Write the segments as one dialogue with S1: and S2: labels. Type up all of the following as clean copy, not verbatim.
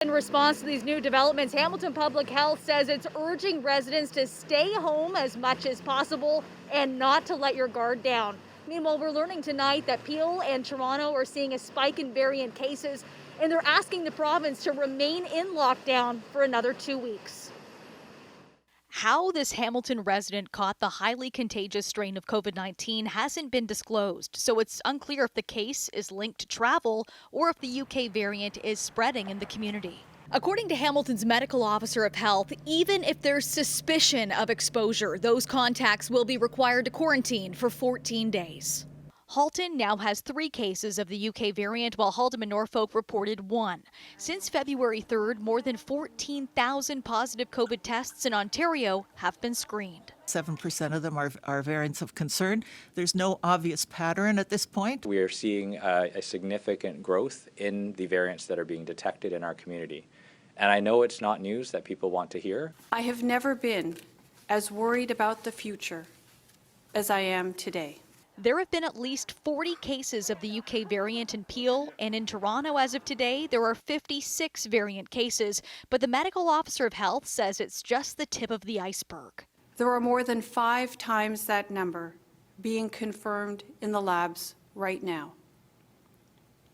S1: In response to these new developments, Hamilton Public Health says it's urging residents to stay home as much as possible and not to let your guard down. Meanwhile, we're learning tonight that Peel and Toronto are seeing a spike in variant cases, and they're asking the province to remain in lockdown for another 2 weeks. How this Hamilton resident caught the highly contagious strain of COVID-19 hasn't been disclosed, so it's unclear if the case is linked to travel or if the UK variant is spreading in the community. According to Hamilton's medical officer of health, even if there's suspicion of exposure, those contacts will be required to quarantine for 14 days. Halton now has 3 cases of the UK variant, while Halton and Norfolk reported 1. Since February 3rd, more than 14,000 positive COVID tests in Ontario have been screened.
S2: 7% of them are variants of concern. There's no obvious pattern at this point.
S3: We are seeing a significant growth in the variants that are being detected in our community. And I know it's not news that people want to hear.
S4: I have never been as worried about the future as I am today.
S1: There have been at least 40 cases of the UK variant in Peel, and in Toronto as of today, there are 56 variant cases. But the medical officer of health says it's just the tip of the iceberg.
S4: There are more than 5 times that number being confirmed in the labs right now.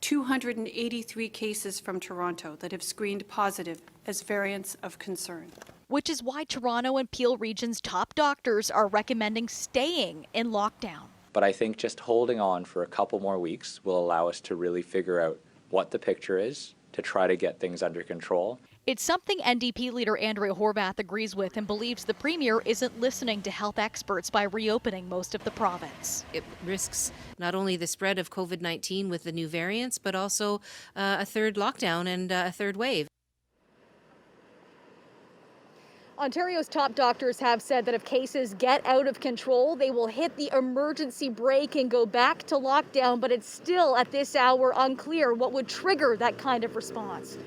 S4: 283 cases from Toronto that have screened positive as variants of concern.
S1: Which is why Toronto and Peel region's top doctors are recommending staying in lockdown.
S3: But I think just holding on for a couple more weeks will allow us to really figure out what the picture is to try to get things under control.
S1: It's something NDP leader Andrea Horwath agrees with and believes the Premier isn't listening to health experts by reopening most of the province.
S5: It risks not only the spread of COVID-19 with the new variants, but also a third lockdown and a third wave.
S1: Ontario's top doctors have said that if cases get out of control, they will hit the emergency brake and go back to lockdown, but it's still at this hour unclear what would trigger that kind of response.